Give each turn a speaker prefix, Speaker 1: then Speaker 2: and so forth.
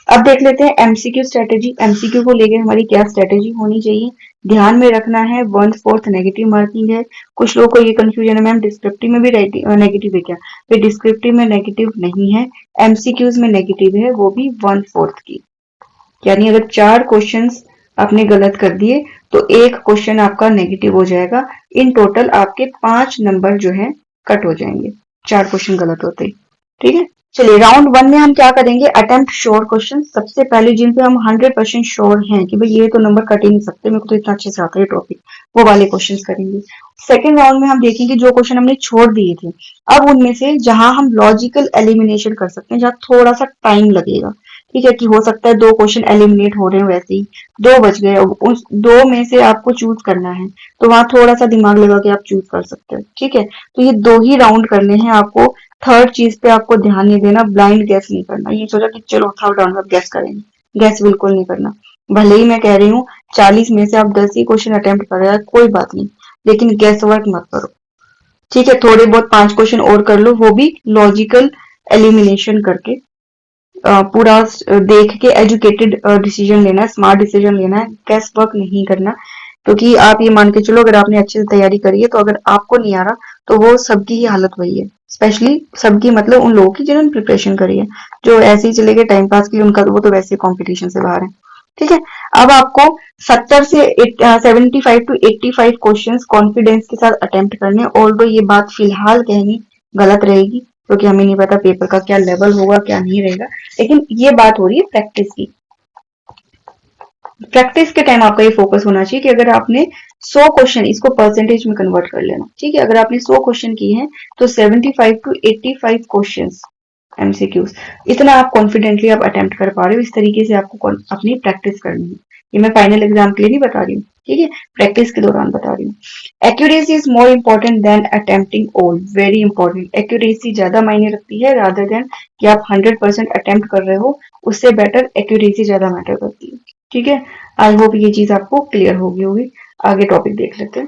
Speaker 1: अब देख लेते हैं एमसीक्यू स्ट्रेटेजी। एमसीक्यू को लेकर हमारी क्या स्ट्रेटेजी होनी चाहिए। ध्यान में रखना है 1/4 नेगेटिव मार्किंग है। कुछ लोगों को ये कंफ्यूजन है मैम डिस्क्रिप्टिव में भी नेगेटिव है क्या, फिर डिस्क्रिप्टिव में नेगेटिव नहीं है, एमसीक्यूज में नेगेटिव है, वो भी 1/4 की। यानी अगर 4 क्वेश्चंस आपने गलत कर दिए तो एक क्वेश्चन आपका नेगेटिव हो जाएगा। इन टोटल आपके 5 नंबर जो है कट हो जाएंगे 4 क्वेश्चन गलत होते ही। ठीक है, चलिए राउंड 1 में हम क्या करेंगे, अटेम्प्ट श्योर क्वेश्चन। सबसे पहले जिन पे हम 100% श्योर हैं कि भाई ये तो नंबर कट ही नहीं सकते, मेरे को तो इतना अच्छे से आता है टॉपिक, वो वाले क्वेश्चंस करेंगे। सेकंड राउंड में हम देखेंगे जो क्वेश्चन हमने छोड़ दिए थे, अब उनमें से जहां हम लॉजिकल एलिमिनेशन कर सकते हैं, जहां थोड़ा सा टाइम लगेगा। ठीक है, कि हो सकता है 2 क्वेश्चन एलिमिनेट हो रहे हो वैसे ही, 2 बच गए, उस 2 में से आपको चूज करना है, तो वहां थोड़ा सा दिमाग लगा के आप चूज कर सकते हो। ठीक है, तो ये 2 ही राउंड करने हैं आपको। थर्ड चीज पे आपको ध्यान नहीं देना, ब्लाइंड गैस नहीं करना। ये सोचा कि चलो थर्ड राउंड में गैस करेंगे, गैस बिल्कुल नहीं करना। भले ही मैं कह रही हूँ 40 में से आप 10 ही क्वेश्चन अटेम्प्ट कर रहे हैं, कोई बात नहीं, लेकिन गैस वर्क मत करो। ठीक है, थोड़े बहुत 5 क्वेश्चन और कर लो, वो भी लॉजिकल एलिमिनेशन करके। पूरा देख के एजुकेटेड डिसीजन लेना है, स्मार्ट डिसीजन लेना है, गैस वर्क नहीं करना। क्योंकि आप ये मान के चलो अगर आपने अच्छे से तैयारी करी है तो अगर आपको नहीं आ रहा तो वो सबकी ही हालत वही है। स्पेशली सबकी मतलब उन लोगों की जिन्होंने प्रिपरेशन करी है, जो ऐसे ही चले गए टाइम पास के लिए, उनका वो तो वैसे कंपटीशन से बाहर है। ठीक है, अब आपको 70 से 75 टू 85 क्वेश्चंस कॉन्फिडेंस के साथ अटेम्प्ट करने। ऑल्दो ये बात फिलहाल कहनी गलत रहेगी क्योंकि हमें नहीं पता पेपर का क्या लेवल होगा क्या नहीं रहेगा, लेकिन ये बात हो रही है प्रैक्टिस की। प्रैक्टिस के टाइम आपका ये फोकस होना चाहिए कि अगर आपने 100 क्वेश्चन, इसको परसेंटेज में कन्वर्ट कर लेना। ठीक है, अगर आपने 100 क्वेश्चन किए हैं तो 75 टू 85 क्वेश्चंस एमसीक्यूज, इतना आप कॉन्फिडेंटली आप अटेम्प्ट कर पा रहे हो। इस तरीके से आपको अपनी प्रैक्टिस करनी है। ये मैं फाइनल एग्जाम के लिए नहीं बता रही हूँ, ठीक है, प्रैक्टिस के दौरान बता रही हूँ। Accuracy is more important then attempting all, very important. Accuracy ज्यादा मायने रखती है रादर देन कि आप 100% अटेम्प्ट कर रहे हो, उससे बेटर एक्यूरेसी ज्यादा मैटर करती है। ठीक है, आई होप ये चीज आपको क्लियर होगी। आगे टॉपिक देख लेते हैं।